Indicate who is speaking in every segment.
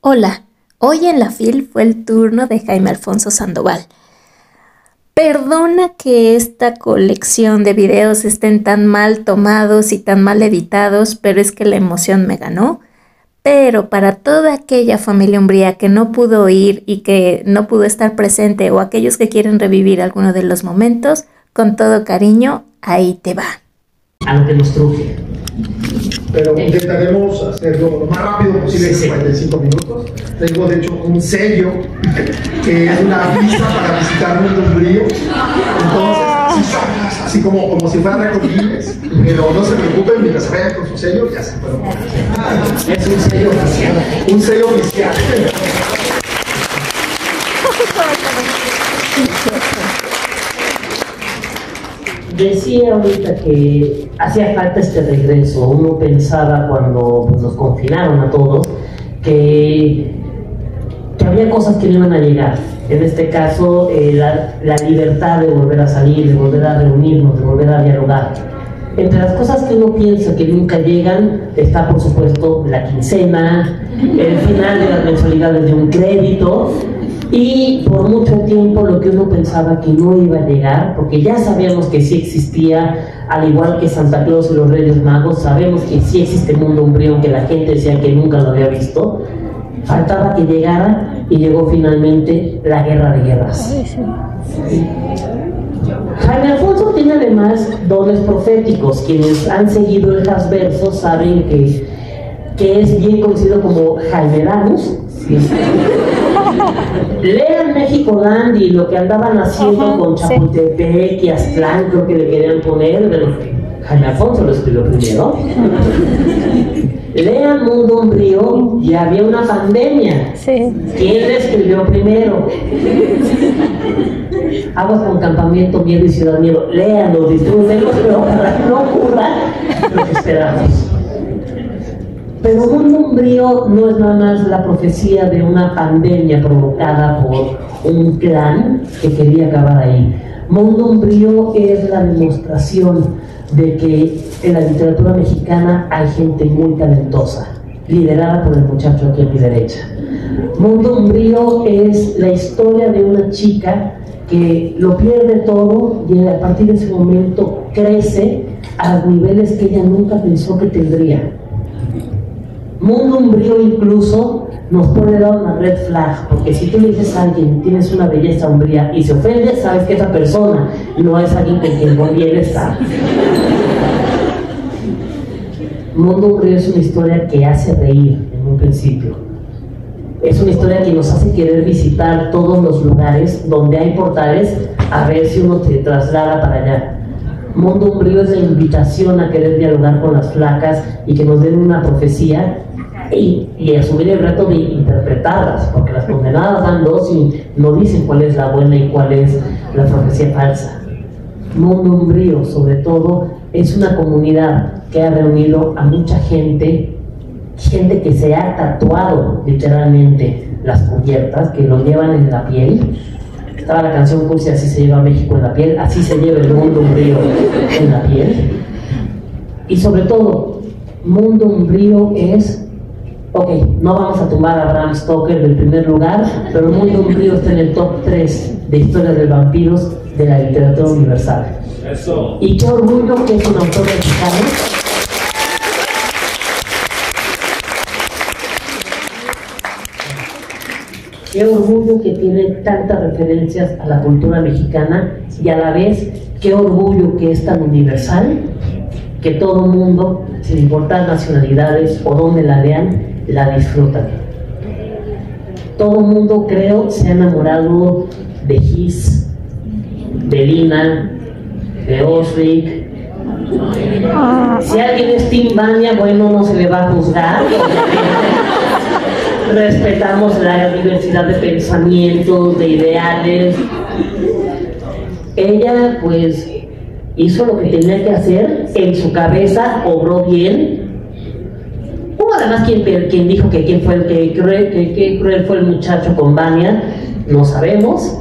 Speaker 1: Hola, hoy en la FIL fue el turno de Jaime Alfonso Sandoval. Perdona que esta colección de videos estén tan mal tomados y tan mal editados, pero es que la emoción me ganó. Pero para toda aquella familia umbría que no pudo ir y que no pudo estar presente, o aquellos que quieren revivir alguno de los momentos, con todo cariño, ahí te va.
Speaker 2: A lo que nos truje.
Speaker 3: Pero intentaremos hacerlo lo más rápido posible, en 45 minutos. Tengo de hecho un sello que es una visa para visitar Mundo Umbrío. Entonces, así como si fuera récord Guinness, pero no se preocupen, mientras vayan con su sello, ya se fueron.
Speaker 2: Es un sello oficial.
Speaker 3: Un sello oficial.
Speaker 2: Decía ahorita que hacía falta este regreso. Uno pensaba cuando nos confinaron a todos que había cosas que no iban a llegar. En este caso, la libertad de volver a salir, de volver a reunirnos, de volver a dialogar. Entre las cosas que uno piensa que nunca llegan está, por supuesto, la quincena, el final de las mensualidades de un crédito. Y por mucho tiempo lo que uno pensaba que no iba a llegar, porque ya sabíamos que sí existía, al igual que Santa Claus y los Reyes Magos, sabemos que sí existe Mundo Umbrío, que la gente decía que nunca lo había visto. Faltaba que llegara y llegó finalmente la Guerra de Guerras. Jaime Alfonso tiene además dones proféticos. Quienes han seguido el Hasverso saben que es bien conocido como Jaimeranus. Lean México Land y lo que andaban haciendo con Chapultepec y Aztlán, creo que le querían poner, pero Jaime Alfonso lo escribió primero. Lean Mundo Umbrío y había una pandemia. ¿Quién le escribió primero? Aguas con Campamento Miedo y Ciudad Miedo. Léanlo, disfrútenlo, pero para que no ocurra lo que esperamos. Pero Mundo Umbrío no es nada más la profecía de una pandemia provocada por un clan que quería acabar ahí. Mundo Umbrío es la demostración de que en la literatura mexicana hay gente muy talentosa, liderada por el muchacho aquí a mi derecha. Mundo Umbrío es la historia de una chica que lo pierde todo y a partir de ese momento crece a niveles que ella nunca pensó que tendría. Mundo Umbrío incluso nos puede dar una red flag, porque si tú le dices a alguien tienes una belleza umbría y se ofende, sabes que esa persona no es alguien con quien conviene estar. Mundo Umbrío es una historia que hace reír en un principio. Es una historia que nos hace querer visitar todos los lugares donde hay portales a ver si uno te traslada para allá. Mundo Umbrío es la invitación a querer dialogar con las flacas y que nos den una profecía y asumir el reto de interpretarlas, porque las condenadas dan dos y no dicen cuál es la buena y cuál es la profecía falsa. Mundo Umbrío, sobre todo, es una comunidad que ha reunido a mucha gente que se ha tatuado literalmente las cubiertas, que lo llevan en la piel. Estaba la canción cursi, así se lleva México en la piel, así se lleva el Mundo Umbrío en la piel. Y sobre todo, Mundo Umbrío es, ok, no vamos a tumbar a Bram Stoker del primer lugar, pero Mundo Umbrío está en el top 3 de historias de vampiros de la literatura universal. Eso. Y qué orgullo que es un autor mexicano. Qué orgullo que tiene tantas referencias a la cultura mexicana y a la vez qué orgullo que es tan universal que todo mundo, sin importar nacionalidades o dónde la vean, la disfrutan. Todo mundo, creo, se ha enamorado de Gis, de Lina, de Osric. Si alguien es Tim Vania, bueno, no se le va a juzgar. Respetamos la diversidad de pensamientos, de ideales. Ella, pues, hizo lo que tenía que hacer, en su cabeza obró bien. Hubo además quien dijo que quién fue el que cruel fue el muchacho con Vania, no sabemos.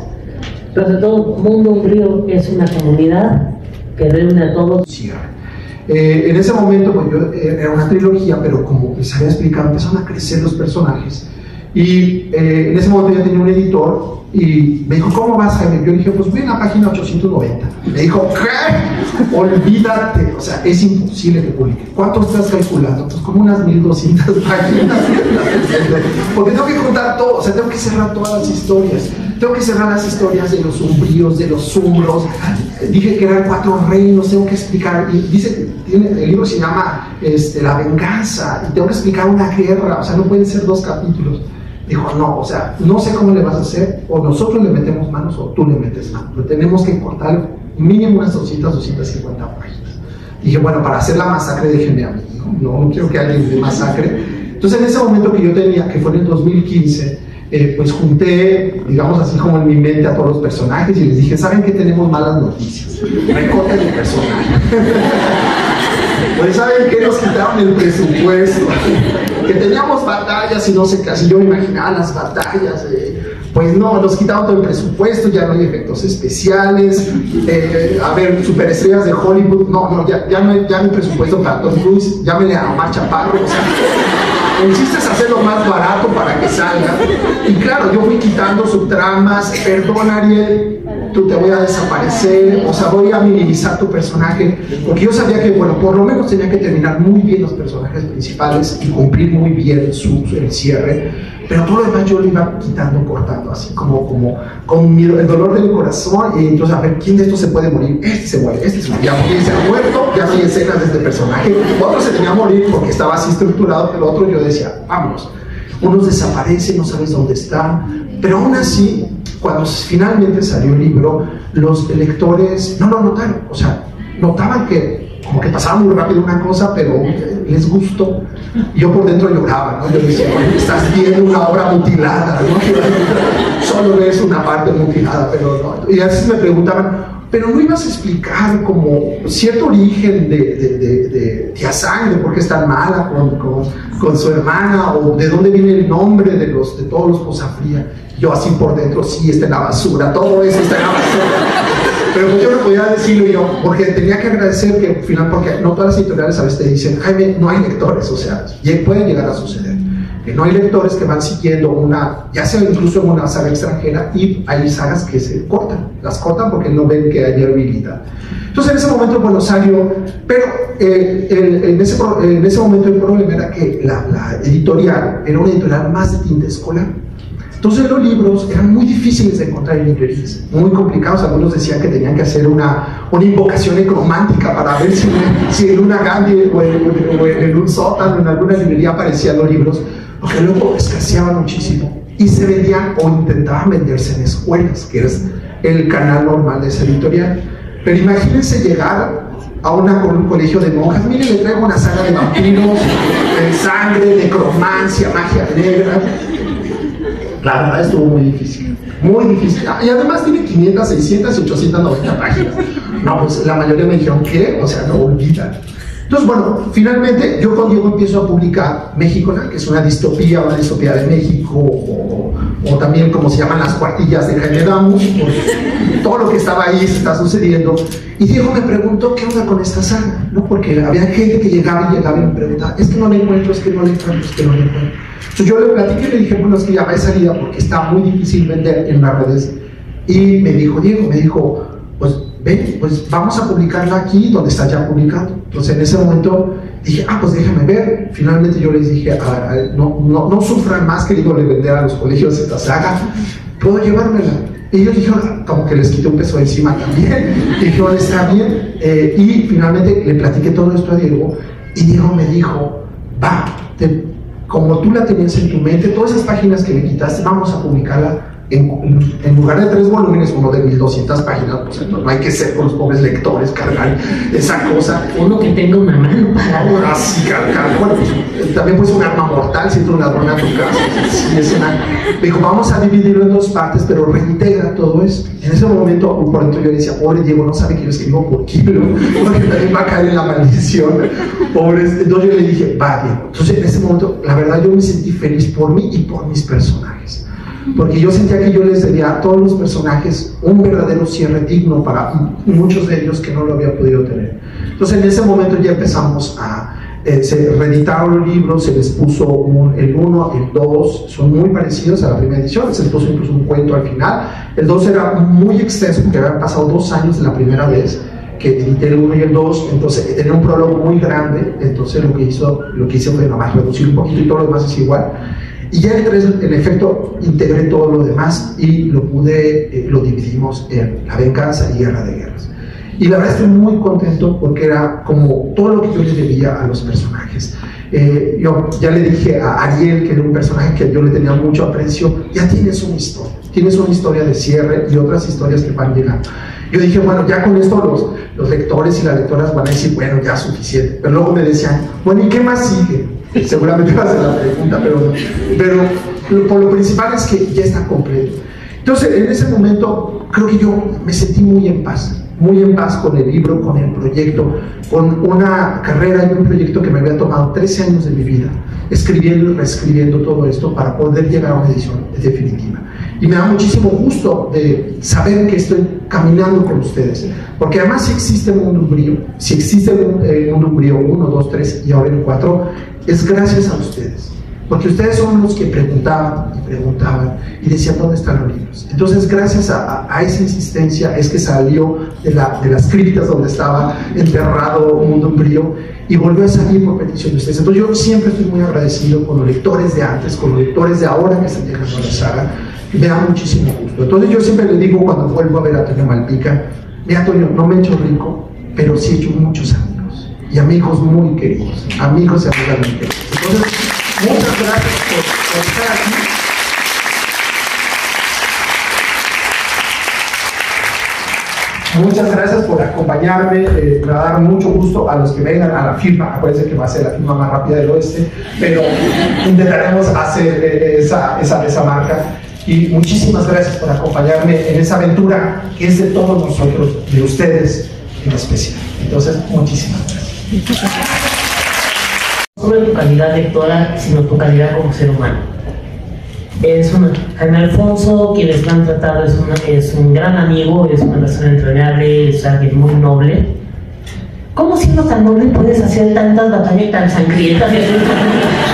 Speaker 2: Pero sobre todo, Mundo Umbrío es una comunidad que reúne a todos.
Speaker 3: En ese momento, pues yo, era una trilogía, pero como les había explicado, empezaron a crecer los personajes Y en ese momento ya tenía un editor y me dijo, ¿cómo vas, Jaime? Yo le dije, pues voy en la página 890. Me dijo, ¿qué? Olvídate, o sea, es imposible que publique. ¿Cuánto estás calculando? Pues como unas 1200 páginas. Porque tengo que contar todo, o sea, tengo que cerrar todas las historias. Tengo que cerrar las historias de los umbríos, de los umbros. Dije que eran 4 reinos, tengo que explicar. Y dice, el libro se llama La venganza, y tengo que explicar una guerra, o sea, no pueden ser 2 capítulos. Dijo, no, o sea, no sé cómo le vas a hacer, o nosotros le metemos manos o tú le metes manos, pero tenemos que cortar mínimo unas 250 páginas. Dije, bueno, para hacer la masacre déjenme a mí, no quiero que alguien de masacre. Entonces en ese momento que yo tenía, que fue en el 2015, pues junté, digamos así como en mi mente a todos los personajes y les dije, ¿saben qué? Tenemos malas noticias, recorten el personaje. Pues ¿saben qué? Nos quitaron el presupuesto, que teníamos batallas y no sé qué, así yo me imaginaba las batallas, pues no, nos quitaron todo el presupuesto, ya no hay efectos especiales, a ver, superestrellas de Hollywood, no, ya no hay presupuesto para Tom Cruise, llámenle a Omar Chaparro, o sea, el chiste es hacerlo más barato para que salga. Y claro, yo fui quitando subtramas, perdón Ariel, tú te voy a desaparecer, o sea, voy a minimizar tu personaje, porque yo sabía que, bueno, por lo menos tenía que terminar muy bien los personajes principales y cumplir muy bien el cierre, pero todo lo demás yo lo iba quitando, cortando, así como con el dolor del corazón, y entonces a ver, ¿quién de estos se puede morir? Este se muere, este se muere, se ha muerto, ya no hay escenas de este personaje, otro se tenía que morir porque estaba así estructurado, pero otro yo decía, vámonos, unos desaparecen, no sabes dónde están, pero aún así, cuando finalmente salió el libro, los lectores no lo notaron, o sea, notaban que como que pasaba muy rápido una cosa, pero les gustó. Yo por dentro lloraba, ¿no? Yo decía, estás viendo una obra mutilada, ¿no? Solo ves una parte mutilada, pero no. Y a veces me preguntaban, pero no ibas a explicar como cierto origen de Tía Sangre, por qué es tan mala con su hermana, o de dónde viene el nombre de todos los Posafría. Yo así por dentro, sí, está en la basura, todo eso está en la basura. Pero pues yo no podía decirlo yo, porque tenía que agradecer que al final, porque no todas las editoriales a veces te dicen, Jaime, no hay lectores, o sea, pueden llegar a suceder, que no hay lectores que van siguiendo ya sea incluso en una saga extranjera, y hay sagas que se cortan, las cortan porque no ven que hay viabilidad. Entonces en ese momento, bueno, salió, pero en ese momento el problema era que la editorial era una editorial más de tinte escolar. Entonces los libros eran muy difíciles de encontrar en librerías, muy complicados. Algunos decían que tenían que hacer una invocación necromántica para ver si en una Gandhi o en un sótano, en alguna librería aparecían los libros, porque luego escaseaban muchísimo y se vendían o intentaban venderse en escuelas, que es el canal normal de esa editorial. Pero imagínense llegar a un colegio de monjas, miren, le traigo una saga de vampiros, de sangre, necromancia, magia negra. La verdad estuvo muy difícil, muy difícil. Y además tiene 500, 600, 890 páginas. No, pues la mayoría me dijeron, ¿qué? O sea, no, olvida. Entonces, bueno, finalmente yo con Diego empiezo a publicar México, ¿no? Que es una distopía de México, o también como se llaman las cuartillas de Jaime Damus, todo lo que estaba ahí se está sucediendo. Y Diego me preguntó, ¿qué onda con esta saga? ¿No? Porque había gente que llegaba y me preguntaba, es que no la encuentro, es que no la encuentro, es que no la encuentro. Entonces yo le platiqué y le dije, bueno, es que ya va de salida porque está muy difícil vender en las redes. Y me dijo, Diego, pues ven, pues vamos a publicarla aquí donde está ya publicado. Entonces en ese momento dije, pues déjame ver. Finalmente yo les dije, no sufran más, querido, de vender a los colegios esta saga, puedo llevármela. Y ellos dijeron, como que les quité un peso encima también. Dijeron, está bien. Y finalmente le platiqué todo esto a Diego, y Diego me dijo, va, como tú la tenías en tu mente, todas esas páginas que me quitaste, vamos a publicarla en lugar de 3 volúmenes, uno de 1200 páginas. Pues entonces no hay que ser con los pobres lectores cargar esa cosa.
Speaker 2: Uno que tenga una mano para
Speaker 3: así cargar. Bueno, pues, también puede ser un arma mortal si entra un ladrón a tu casa. Sí, me dijo, vamos a dividirlo en 2 partes, pero reintegra todo eso. En ese momento, por dentro yo le decía, pobre Diego, no sabe que yo escribo por kilo, porque también va a caer en la maldición. Pobre. Entonces yo le dije, va, Diego. Entonces en ese momento, la verdad, yo me sentí feliz por mí y por mis personajes, porque yo sentía que yo les debía a todos los personajes un verdadero cierre digno para muchos de ellos que no lo había podido tener. Entonces en ese momento ya empezamos se reeditaron los libros, se les puso el 1, el 2, son muy parecidos a la primera edición, se les puso incluso un cuento al final. El 2 era muy extenso porque habían pasado 2 años de la primera vez que edité el 1 y el 2, entonces tenía un prólogo muy grande, entonces lo que hice fue nomás reducir un poquito y todo lo demás es igual. Y ya el 3, en efecto, integré todo lo demás y lo dividimos en La venganza y Guerra de Guerras. Y la verdad estoy muy contento porque era como todo lo que yo le debía a los personajes. Yo ya le dije a Ariel, que era un personaje que yo le tenía mucho aprecio, ya tienes una historia de cierre y otras historias que van llegando. Yo dije, bueno, ya con esto los lectores y las lectoras van a decir, bueno, ya suficiente. Pero luego me decían, bueno, ¿y qué más sigue? Seguramente va a ser la pregunta, pero por lo principal es que ya está completo. Entonces, en ese momento, creo que yo me sentí muy en paz con el libro, con el proyecto, con una carrera y un proyecto que me había tomado 13 años de mi vida, escribiendo y reescribiendo todo esto para poder llegar a una edición definitiva. Y me da muchísimo gusto de saber que estoy caminando con ustedes, porque además si existe Mundo Umbrío, si existe Mundo Umbrío 1, 2, 3 y ahora el 4, es gracias a ustedes. Porque ustedes son los que preguntaban y decían dónde están los libros. Entonces, gracias a esa insistencia es que salió de las criptas donde estaba enterrado Mundo Umbrío y volvió a salir por petición de ustedes. Entonces, yo siempre estoy muy agradecido con los lectores de antes, con los lectores de ahora que están llegando a la saga. Y me da muchísimo gusto. Entonces, yo siempre le digo cuando vuelvo a ver a Toño Malpica, mira, Toño, no me he hecho rico, pero sí he hecho muchos amigos. Y amigos muy queridos. Amigos y amigas muy queridos. Entonces, muchas gracias por estar aquí. Muchas gracias por acompañarme. Me va a dar mucho gusto a los que vengan a la firma. Acuérdense que va a ser la firma más rápida del oeste, pero intentaremos hacer esa marca. Y muchísimas gracias por acompañarme en esa aventura que es de todos nosotros, de ustedes en especial. Entonces, muchísimas gracias.
Speaker 2: No solo tu calidad lectora, sino tu calidad como ser humano. Jaime Alfonso, quienes me han tratado, es un gran amigo, es una persona entrañable, es alguien muy noble. ¿Cómo siendo tan noble puedes hacer tantas batallas tan sangrientas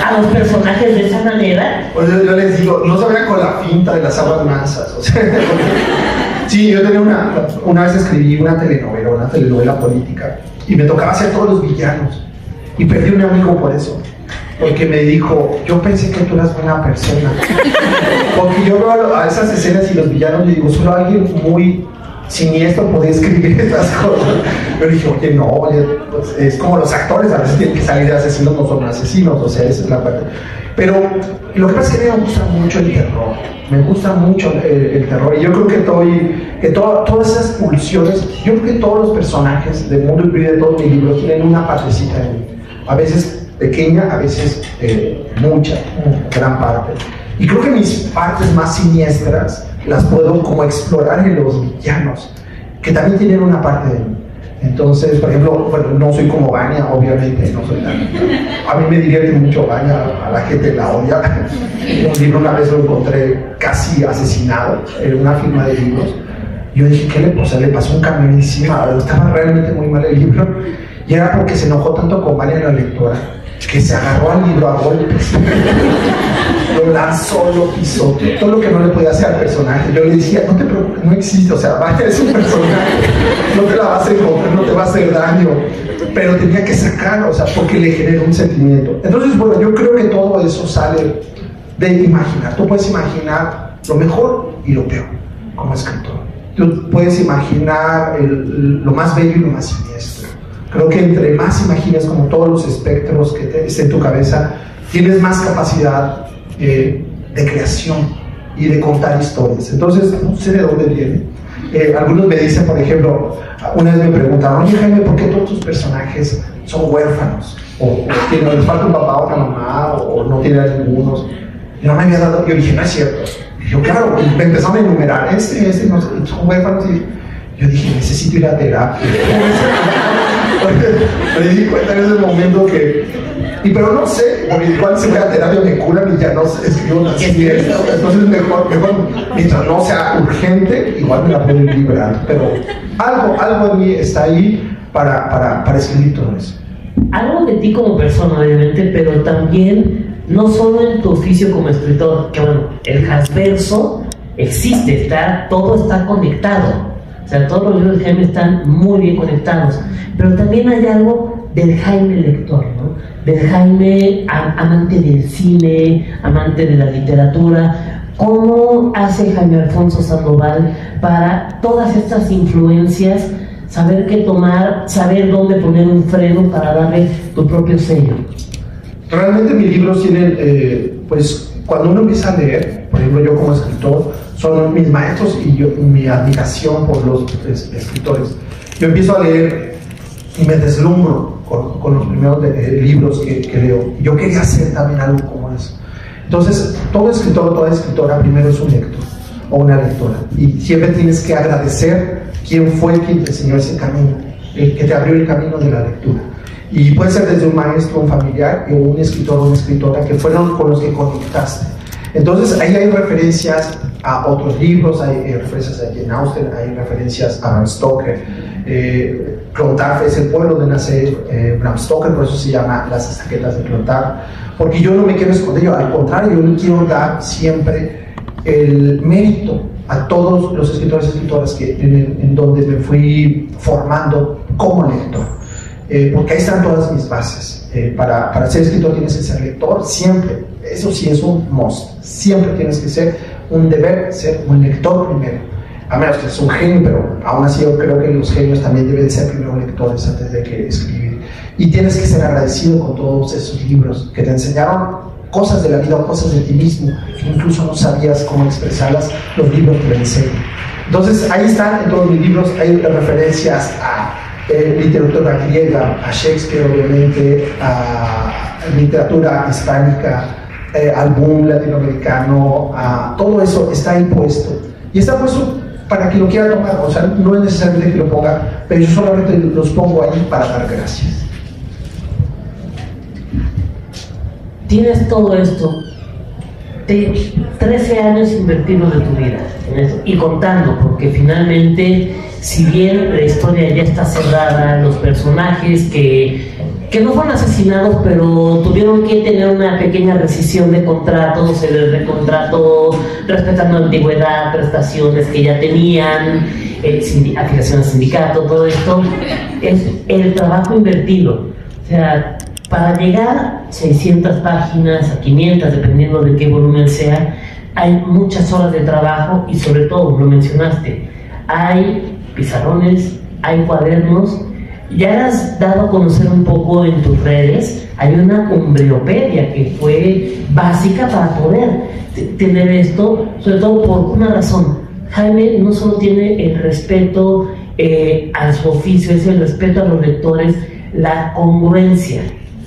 Speaker 2: a los personajes de esa manera?
Speaker 3: Pues yo les digo, no se vayan con la finta de las aguas mansas. O sea, sí, yo tenía una vez escribí una telenovela política, y me tocaba hacer todos los villanos. Y perdí un amigo por eso. Porque me dijo, yo pensé que tú eras buena persona. Porque yo veo a esas escenas y los villanos, le digo, solo alguien muy siniestro podía escribir estas cosas. Yo dije, oye, no, oye, pues, es como los actores, a veces tienen que salir de asesinos, no son asesinos, o sea, esa es la parte. Pero lo que pasa es que a mí me gusta mucho el terror, me gusta mucho el terror, y yo creo que todas esas pulsiones, yo creo que todos los personajes del Mundo Umbrío de todos mis libros tienen una partecita de mí, a veces pequeña, a veces mucha, gran parte. Y creo que mis partes más siniestras las puedo como explorar en los villanos, que también tienen una parte de mí. Entonces, por ejemplo, bueno, no soy como Vania, obviamente, no soy tan... A mí me divierte mucho Vania, a la gente la odia. Un libro una vez lo encontré casi asesinado en una firma de libros. Yo dije, ¿qué le pasó? Le pasó un camión encima, estaba realmente muy mal el libro. Y era porque se enojó tanto con Vania, la lectora, que se agarró al libro a golpes. Lo lanzó, lo pisó, todo lo que no le podía hacer al personaje. Yo le decía, no te preocupes, no existe, o sea, Vania es un personaje, no te la vas a encontrar, no te va a hacer daño, pero tenía que sacar, o sea, porque le generó un sentimiento. Entonces, bueno, yo creo que todo eso sale de imaginar. Tú puedes imaginar lo mejor y lo peor como escritor. Tú puedes imaginar lo más bello y lo más siniestro. Creo que entre más imagines como todos los espectros que estén en tu cabeza, tienes más capacidad de creación y de contar historias. Entonces, no sé de dónde viene. Algunos me dicen, por ejemplo, una vez me preguntaron, oye Jaime, ¿por qué todos tus personajes son huérfanos? O les falta un papá o una mamá, o no tienen ninguno. Y no me había dado, yo dije, no es cierto. Y yo, claro, me empezaron a enumerar, no sé, son huérfanos. Y yo dije, necesito ir a terapia. Me di cuenta en ese momento que... pero no sé, igual si voy a terapia me curan y ya no escribo así. Entonces mejor, mientras no sea urgente, igual me la puedo librar. Pero algo en mí está ahí para escribir todo eso.
Speaker 2: algo de ti como persona, obviamente, pero también no solo en tu oficio como escritor, que bueno, el Hasverso existe, todo está conectado. O sea, todos los libros de Jaime están muy bien conectados, pero también hay algo del Jaime lector, ¿no? Del Jaime amante del cine, amante de la literatura. ¿Cómo hace Jaime Alfonso Sandoval para todas estas influencias, saber qué tomar, saber dónde poner un freno para darle tu propio sello?
Speaker 3: Realmente mis libros tienen, pues, cuando uno empieza a leer, por ejemplo, yo como escritor, son mis maestros y mi admiración por los escritores. Yo empiezo a leer y me deslumbro con los primeros libros que leo. Yo quería hacer también algo como eso. Entonces, todo escritor o toda escritora primero es un lector o una lectora. Y siempre tienes que agradecer quién fue quien te enseñó ese camino, el que te abrió el camino de la lectura. Y puede ser desde un maestro, un familiar, o un escritor o una escritora que fueron con los que conectaste. Entonces, ahí hay referencias a otros libros, hay referencias a Jane Austen, hay referencias a Bram Stoker. Clontarf es el pueblo de nacer Bram Stoker, por eso se llama Las estaquetas de Clontarf, porque yo no me quiero esconder, al contrario, yo le quiero dar siempre el mérito a todos los escritores y escritoras en donde me fui formando como lector, porque ahí están todas mis bases. Para ser escritor tienes que ser lector siempre, eso sí es un must, siempre tienes que ser un deber, ser un lector primero, a menos que seas un genio, pero aún así yo creo que los genios también deben ser primero lectores antes de que escribir, y tienes que ser agradecido con todos esos libros que te enseñaron cosas de la vida o cosas de ti mismo, que incluso no sabías cómo expresarlas, los libros te lo enseñan. Entonces ahí están en todos mis libros, hay referencias a literatura griega, a Shakespeare obviamente, a literatura hispánica, al boom latinoamericano, todo eso está impuesto. Y está puesto para quien lo quiera tomar, o sea, no es necesariamente que lo ponga, pero yo solamente los pongo ahí para dar gracias.
Speaker 2: Tienes todo esto, 13 años invertidos de tu vida en eso, y contando, porque finalmente, si bien la historia ya está cerrada, los personajes que no fueron asesinados, pero tuvieron que tener una pequeña rescisión de contratos, se les recontrató, respetando antigüedad, prestaciones que ya tenían, afiliación al sindicato, todo esto es el trabajo invertido. O sea, para llegar a 600 páginas, a 500, dependiendo de qué volumen sea, hay muchas horas de trabajo y sobre todo, lo mencionaste, hay pizarrones, hay cuadernos. Ya has dado a conocer un poco en tus redes, hay una umbreopedia que fue básica para poder tener esto, sobre todo por una razón. Jaime no solo tiene el respeto a su oficio, es el respeto a los lectores, la congruencia.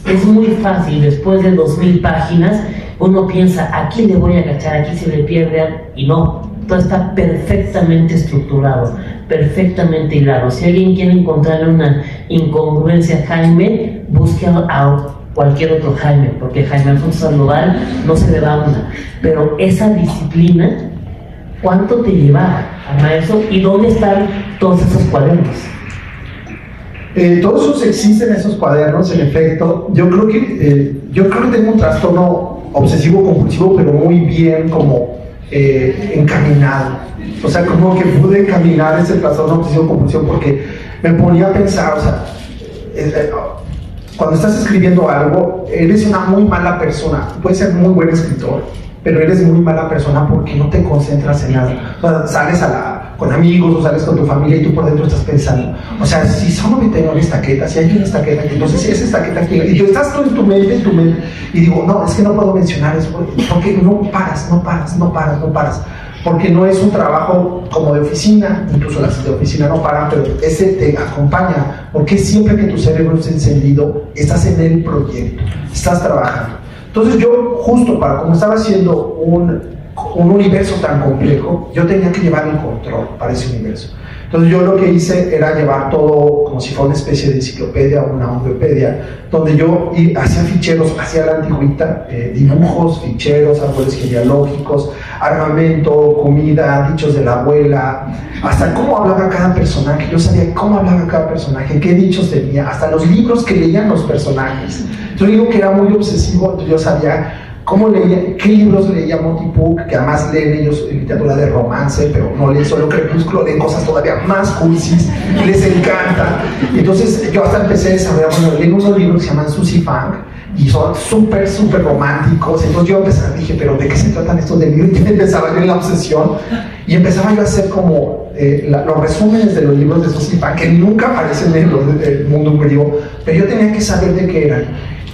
Speaker 2: Es muy fácil, después de 2000 páginas, uno piensa, aquí le voy a cachar, aquí se le pierde, y no, todo está perfectamente estructurado, perfectamente hilado. Si alguien quiere encontrar una incongruencia a Jaime, busque a cualquier otro Jaime, porque Jaime Alfonso Sandoval no se le va una. Pero esa disciplina, ¿cuánto te llevaba a eso? ¿Y dónde están todos esos cuadernos?
Speaker 3: Todos esos existen, esos cuadernos, en efecto. Yo creo que tengo un trastorno obsesivo compulsivo, pero muy bien como encaminado. O sea, como que pude encaminar ese trastorno obsesivo compulsivo porque me ponía a pensar, o sea, cuando estás escribiendo algo, eres una muy mala persona. Puedes ser muy buen escritor, pero eres muy mala persona porque no te concentras en nada. O sea, sales con amigos o sales con tu familia y tú por dentro estás pensando, o sea, si solo me tengo una estaqueta, si hay una estaqueta aquí, entonces si esa estaqueta aquí, y tú estás todo en tu mente, y digo, no, es que no puedo mencionar eso, porque no paras, porque no es un trabajo como de oficina, incluso las de oficina no paran, pero ese te acompaña, porque siempre que tu cerebro está encendido, estás en el proyecto, estás trabajando. Entonces yo, justo como estaba haciendo un universo tan complejo, yo tenía que llevar el control para ese universo. Entonces yo lo que hice era llevar todo como si fuera una especie de enciclopedia o una audiopedia, donde yo hacía ficheros, hacía la antigüita, dibujos, ficheros, árboles genealógicos, armamento, comida, dichos de la abuela, hasta cómo hablaba cada personaje. Yo sabía cómo hablaba cada personaje, qué dichos tenía, hasta los libros que leían los personajes. Yo digo que era muy obsesivo, entonces yo sabía cómo leía, qué libros leía Monty Python, que además leen ellos literatura de romance, pero no leen solo Crepúsculo, leen cosas todavía más cursis, y les encanta. Y entonces yo hasta empecé a desarrollar, bueno, leí unos libros que se llaman Susie Fang, y son súper románticos. Entonces yo dije, pero ¿de qué se tratan estos de libros? Y empezaba yo en la obsesión, y empezaba yo a hacer como los resúmenes de los libros de Susie Fang, que nunca aparecen en el mundo umbrío, pero yo tenía que saber de qué eran.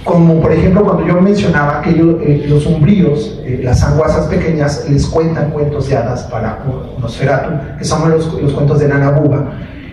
Speaker 3: Como por ejemplo cuando yo mencionaba que los umbríos, las anguasas pequeñas, les cuentan cuentos de hadas para Nosferatu, que son los cuentos de Nana Buba,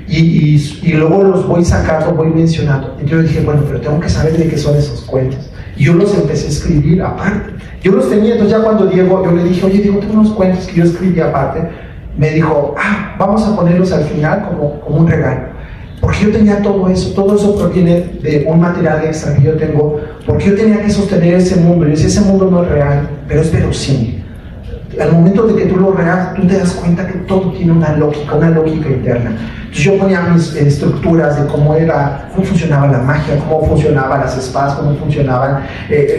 Speaker 3: y luego los voy sacando, voy mencionando. Entonces yo dije, bueno, pero tengo que saber de qué son esos cuentos, y yo los empecé a escribir aparte. Yo los tenía, entonces ya cuando Diego, yo le dije, oye Diego, tengo unos cuentos que yo escribí aparte, me dijo, vamos a ponerlos al final como un regalo. Porque yo tenía todo eso proviene de un material extra que yo tengo, porque yo tenía que sostener ese mundo, y ese mundo no es real, pero es verosímil. Al momento de que tú lo reas, tú te das cuenta que todo tiene una lógica interna. Entonces yo ponía mis estructuras de cómo funcionaba la magia, cómo funcionaban las espadas, cómo funcionaba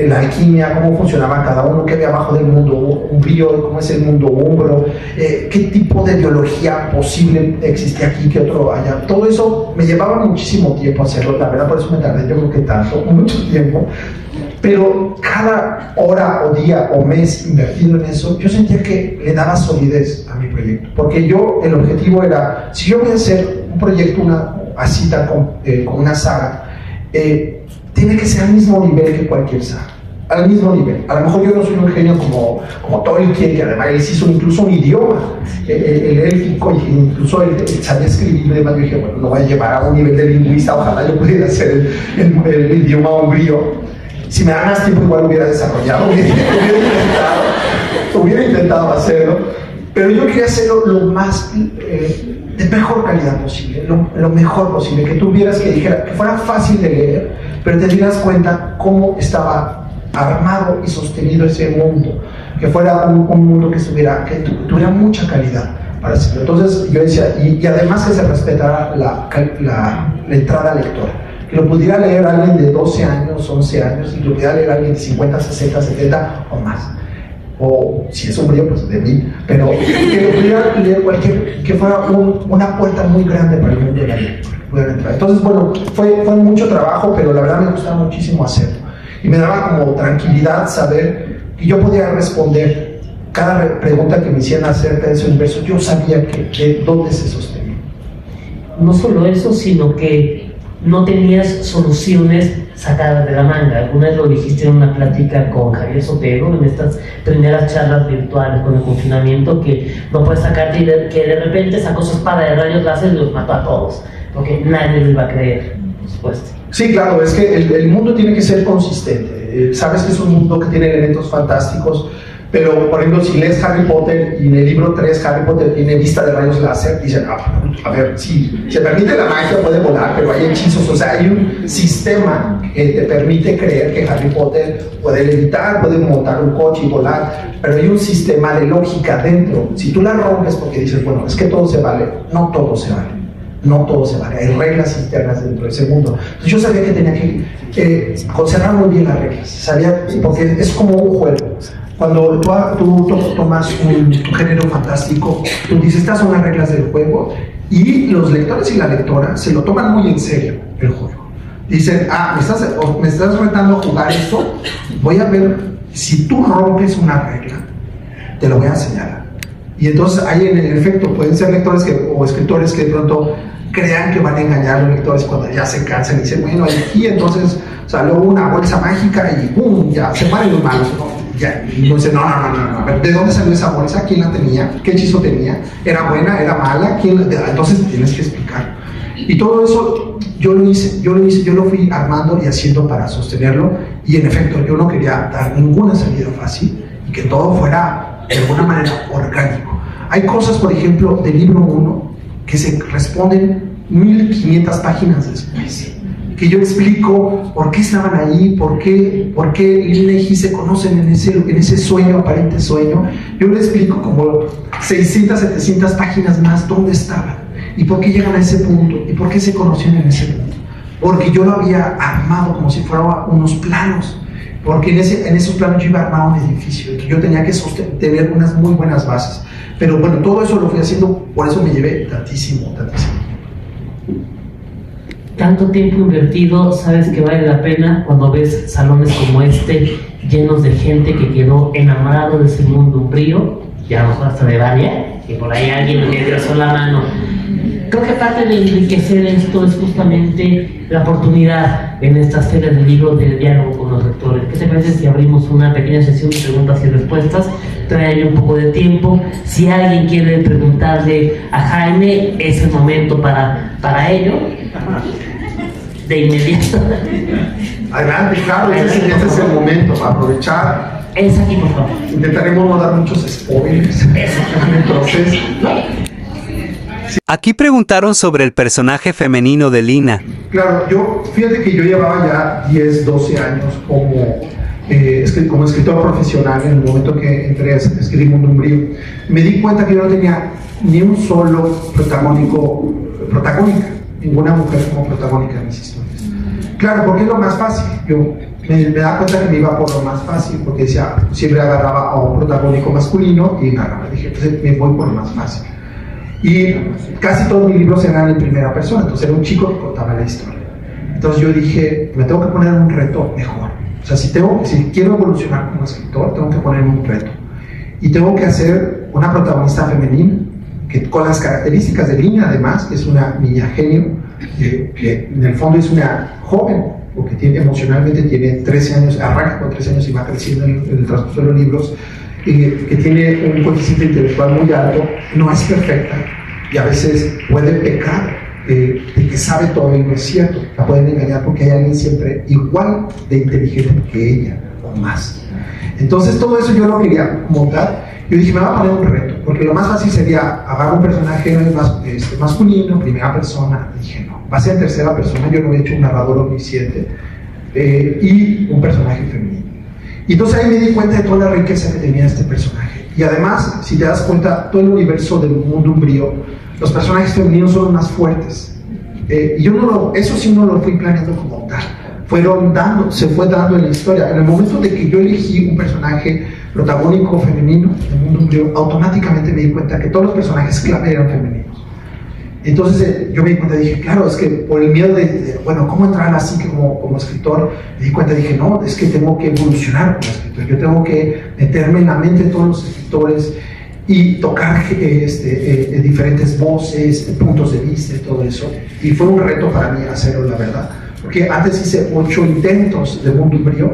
Speaker 3: la alquimia, cómo funcionaba cada uno, qué había abajo del mundo umbrío, cómo es el mundo umbro, qué tipo de biología posible existía aquí, qué otro allá. Todo eso me llevaba muchísimo tiempo hacerlo, la verdad, por eso me tardé, yo creo que mucho tiempo. Pero cada hora o día o mes invertido en eso, yo sentía que le daba solidez a mi proyecto. Porque el objetivo era, si yo voy a hacer un proyecto así con una saga, tiene que ser al mismo nivel que cualquier saga. Al mismo nivel. A lo mejor yo no soy un genio como Tolkien, que además él hizo incluso un idioma, el élfico, y incluso él sabía escribir y demás. Yo dije, bueno, lo voy a llevar a un nivel de lingüista, ojalá yo pudiera hacer el idioma umbrío. Si me da más tiempo, igual hubiera desarrollado, hubiera intentado hacerlo, pero yo quería hacerlo lo más de mejor calidad posible, lo mejor posible, que tuvieras, que fuera fácil de leer, pero te dieras cuenta cómo estaba armado y sostenido ese mundo, que fuera un mundo que tuviera mucha calidad para hacerlo. Entonces yo decía, y además que se respetara la entrada lectora, que lo pudiera leer alguien de 12 años, 11 años, y que lo pudiera leer alguien de 50, 60, 70 o más. O si es umbrío, pues de mí, pero que lo pudiera leer que fuera una puerta muy grande para el mundo de la lectura. Entonces, bueno, fue mucho trabajo, pero la verdad me gustaba muchísimo hacerlo. Y me daba como tranquilidad saber que yo podía responder cada pregunta que me hicieran acerca de ese universo. Yo sabía de dónde se sostenía.
Speaker 2: No solo eso, sino que no tenías soluciones sacadas de la manga. Alguna vez lo dijiste en una plática con Javier Sotero, en estas primeras charlas virtuales con el confinamiento, que no puedes sacarte que de repente sacó su espada de rayos láser y los mató a todos, porque nadie lo iba a creer, por supuesto.
Speaker 3: Sí, claro, es que el mundo tiene que ser consistente. Sabes que es un mundo que tiene elementos fantásticos, pero por ejemplo, si lees Harry Potter y en el libro 3 Harry Potter tiene vista de rayos láser, dicen, a ver, si se permite la magia, puede volar, pero hay hechizos. O sea, hay un sistema que te permite creer que Harry Potter puede levitar, puede montar un coche y volar, pero hay un sistema de lógica dentro. Si tú la rompes porque dices, bueno, es que todo se vale, no todo se vale. No todo se vale, hay reglas internas dentro de ese mundo. Entonces yo sabía que tenía que conservar muy bien las reglas, sabía, porque es como un juego. Cuando tú tomas un género fantástico, tú dices, estas son las reglas del juego, y los lectores y la lectora se lo toman muy en serio el juego. Dicen, me estás retando a jugar esto, voy a ver, si tú rompes una regla, te lo voy a señalar. Y entonces ahí en el efecto pueden ser lectores o escritores que de pronto crean que van a engañar a los lectores cuando ya se cansan y dicen, bueno, aquí entonces salió una bolsa mágica y ¡pum! Ya se mueren los malos, ¿no? Ya, y no dice, no, a ver, ¿de dónde salió esa bolsa? ¿Quién la tenía? ¿Qué hechizo tenía? ¿Era buena? ¿Era mala? Entonces tienes que explicar. Y todo eso yo lo hice, yo lo fui armando y haciendo para sostenerlo, y en efecto yo no quería dar ninguna salida fácil y que todo fuera de alguna manera orgánico. Hay cosas, por ejemplo, del libro 1 que se responden 1500 páginas después, que yo explico por qué estaban ahí, por qué Lina y Gi se conocen en ese sueño, aparente sueño. Yo le explico como 600, 700 páginas más dónde estaban y por qué llegan a ese punto y por qué se conocían en ese punto. Porque yo lo había armado como si fueran unos planos, porque en esos planos yo iba a armar un edificio, que yo tenía que tener unas muy buenas bases. Pero bueno, todo eso lo fui haciendo, por eso me llevé tantísimo.
Speaker 2: Tanto tiempo invertido, sabes que vale la pena cuando ves salones como este, llenos de gente que quedó enamorado de ese mundo umbrío, ya no hasta de Varia, que por ahí alguien le dio la mano. Creo que parte de enriquecer esto es justamente la oportunidad en estas ferias de libro de diálogo con los lectores. ¿Qué te parece si abrimos una pequeña sesión de preguntas y respuestas? Todavía hay un poco de tiempo. Si alguien quiere preguntarle a Jaime, es el momento para ello. De inmediato.
Speaker 3: Adelante, Carlos, este es el momento para aprovechar.
Speaker 2: Es aquí, por favor.
Speaker 3: Intentaremos no dar muchos spoilers en el proceso.
Speaker 4: Aquí preguntaron sobre el personaje femenino de Lina.
Speaker 3: Claro, fíjate que yo llevaba ya 10, 12 años como escritor profesional en el momento que entré a escribir Mundo Umbrío. Me di cuenta que yo no tenía ni un solo protagónica, ninguna mujer como protagónica en mis historias. Claro, porque es lo más fácil. Yo me daba cuenta que me iba por lo más fácil, porque decía, siempre agarraba a un protagónico masculino y agarraba. Dije, entonces me voy por lo más fácil. Y casi todos mis libros eran en primera persona, entonces era un chico que contaba la historia. Entonces yo dije, me tengo que poner un reto mejor. O sea, si quiero evolucionar como escritor, tengo que poner un reto. Y tengo que hacer una protagonista femenina, que con las características de Lina, además, que es una niña genio, que en el fondo es una joven, porque emocionalmente tiene 13 años, arranca con 13 años y va creciendo en el transcurso de los libros, que tiene un coeficiente intelectual muy alto, no es perfecta y a veces puede pecar de que sabe todo y no es cierto. La pueden engañar porque hay alguien siempre igual de inteligente que ella o más. Entonces todo eso yo lo quería montar. Yo dije, me voy a poner un reto, porque lo más fácil sería agarrar un personaje masculino, primera persona. Dije, no, va a ser en tercera persona. Yo no he hecho un narrador omnisciente y un personaje femenino. Y entonces ahí me di cuenta de toda la riqueza que tenía este personaje. Y además, si te das cuenta, todo el universo del Mundo Umbrío, los personajes femeninos son los más fuertes. Y yo eso sí no lo fui planeando como tal. Se fue dando en la historia. En el momento de que yo elegí un personaje protagónico femenino del Mundo Umbrío, automáticamente me di cuenta que todos los personajes clave eran femeninos. Entonces yo me di cuenta, dije, claro, es que por el miedo bueno, ¿cómo entrar así como escritor? Me di cuenta, dije, no, es que tengo que evolucionar como escritor. Yo tengo que meterme en la mente de todos los escritores y tocar diferentes voces, puntos de vista y todo eso. Y fue un reto para mí hacerlo, la verdad. Porque antes hice 8 intentos de Mundo Umbrío,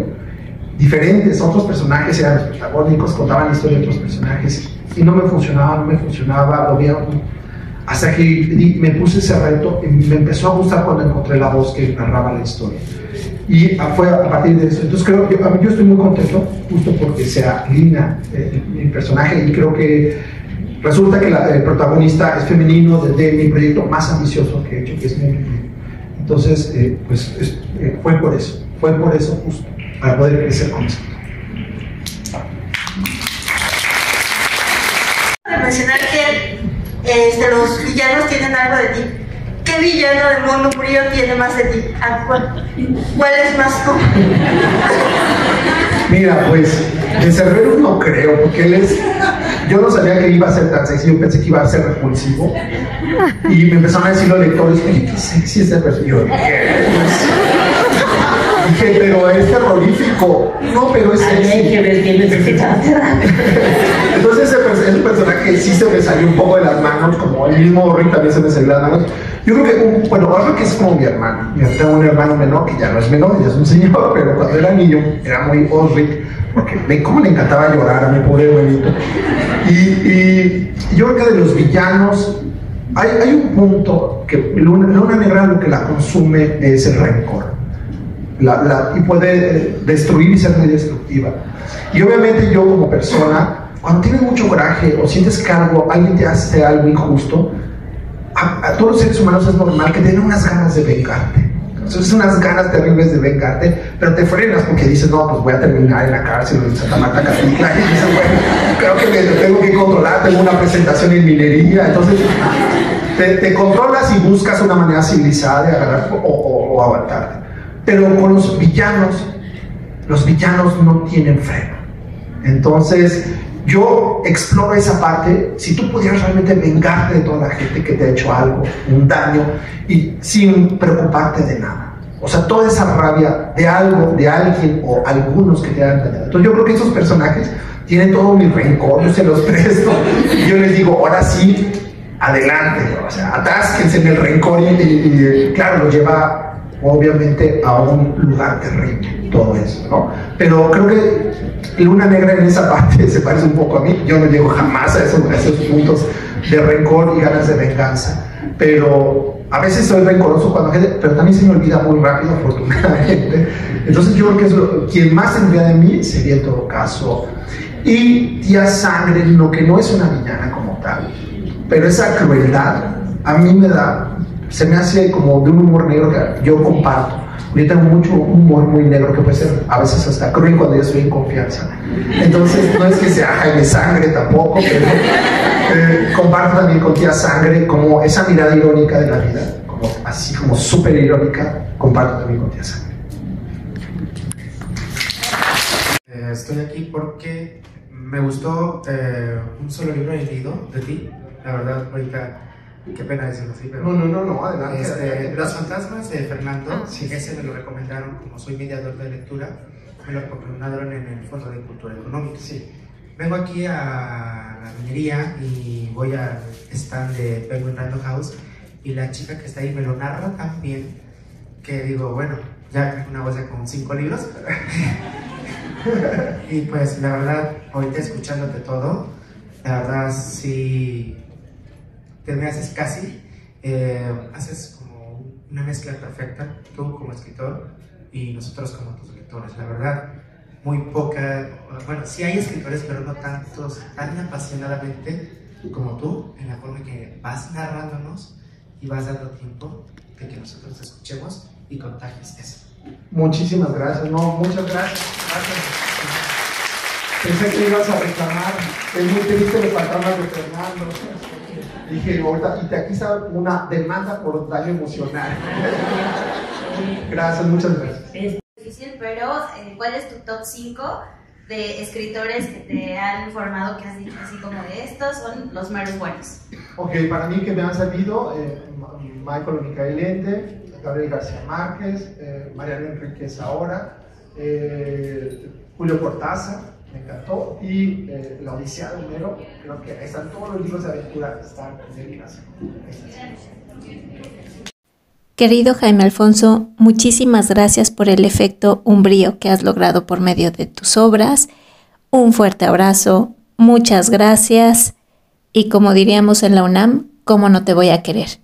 Speaker 3: diferentes, otros personajes eran los protagónicos, contaban la historia de otros personajes, y no me funcionaba, lo veía hasta que me puse ese reto y me empezó a gustar cuando encontré la voz que narraba la historia. Y fue a partir de eso. Entonces yo estoy muy contento, justo porque sea Lina mi personaje, y creo que resulta que el protagonista es femenino de mi proyecto más ambicioso que he hecho, que es Mundo Umbrío. Entonces, fue por eso justo, para poder crecer con esto.
Speaker 5: Mencionar que los villanos tienen algo de ti. ¿Qué villano del Mundo Umbrío tiene más de ti? ¿Cuál es más tú?
Speaker 3: Mira, pues, de Cerberus no creo, porque yo no sabía que iba a ser tan sexy, yo pensé que iba a ser repulsivo. Y me empezaron a decir los lectores, oye, qué sexy es Cerberus. Y yo dije, pero es terrorífico. No, pero es sexy.
Speaker 2: Hay que ver quién necesita terapia.
Speaker 3: Entonces ese personaje sí se me salió un poco de las manos, como el mismo Rick también se me salió de las manos. Yo creo que, Rick es como mi hermano. Yo tengo un hermano menor, que ya no es menor, ya es un señor, pero cuando era niño era muy Rick, porque cómo le encantaba llorar a mi pobre abuelito. Y yo creo que de los villanos, hay un punto que Luna Negra lo que la consume es el rencor. Y puede destruir y ser muy destructiva. Y obviamente yo como persona, cuando tienes mucho coraje o sientes que alguien te hace algo injusto, a todos los seres humanos es normal que tengan unas ganas de vengarte. Entonces, unas ganas terribles de vengarte, pero te frenas porque dices, no, pues voy a terminar en la cárcel en Santa Marta Catitla. Y dices, bueno, creo que me tengo que controlar, tengo una presentación en minería. Entonces, te controlas y buscas una manera civilizada de agarrar o aguantarte. Pero con los villanos no tienen freno. Entonces, yo exploro esa parte. Si tú pudieras realmente vengarte de toda la gente que te ha hecho algo, un daño, y sin preocuparte de nada. O sea, toda esa rabia de algo, de alguien o algunos que te han dañado. Entonces, yo creo que esos personajes tienen todo mi rencor, yo se los presto. Y yo les digo, ahora sí, adelante. O sea, atásquense en el rencor y claro, lo lleva obviamente a un lugar terrible, todo eso, ¿no? Pero creo que Luna Negra en esa parte se parece un poco a mí. Yo no llego jamás a esos puntos de rencor y ganas de venganza, pero a veces soy rencoroso cuando gente, pero también se me olvida muy rápido, afortunadamente. Entonces yo creo que quien más tendría de mí sería en todo caso. Y Tía Sangre, lo que no es una villana como tal, pero esa crueldad a mí se me hace como de un humor negro que yo comparto. Yo tengo mucho humor muy negro que puede ser a veces hasta cruel cuando yo estoy en confianza. Entonces, no es que sea Jaime Sangre tampoco, pero comparto también con Tía Sangre como esa mirada irónica de la vida, como, así como súper irónica, comparto también con Tía Sangre.
Speaker 6: Estoy aquí porque me gustó un solo libro leído de ti. La verdad, ahorita, qué pena decirlo así, pero...
Speaker 3: No, adelante.
Speaker 6: Los fantasmas de Fernando, sí. Ese me lo recomendaron, como soy mediador de lectura, me lo recomendaron en el Fondo de Cultura Económica.
Speaker 3: Sí.
Speaker 6: Vengo aquí a la minería y voy al stand de Penguin Random House y la chica que está ahí me lo narra tan bien que digo, bueno, ya una bolsa con 5 libros. Y pues la verdad, ahorita escuchándote todo, la verdad sí... te me haces casi, haces como una mezcla perfecta, tú como escritor y nosotros como tus lectores. La verdad, muy poca, bueno, sí hay escritores, pero no tantos, tan apasionadamente como tú, en la forma que vas narrándonos y vas dando tiempo de que nosotros escuchemos y contagies eso.
Speaker 3: Muchísimas gracias, muchas gracias. Pensé que ibas a reclamar, es muy triste los fantasmas de Fernando. Dije, ahorita, y aquí está una demanda por daño emocional. Gracias, muchas gracias.
Speaker 7: Es difícil, pero ¿cuál es tu top 5 de escritores que te han formado, que has dicho así como de estos son los meros buenos?
Speaker 3: Ok, para mí que me han servido Michael Micaelente, Gabriel García Márquez, Mariano Enríquez ahora, Julio Cortázar, me encantó, y La Odisea de Homero. Creo que están todos los libros de aventura, están en el libro.
Speaker 1: Querido Jaime Alfonso, muchísimas gracias por el efecto umbrío que has logrado por medio de tus obras. Un fuerte abrazo, muchas gracias y como diríamos en la UNAM, ¿cómo no te voy a querer?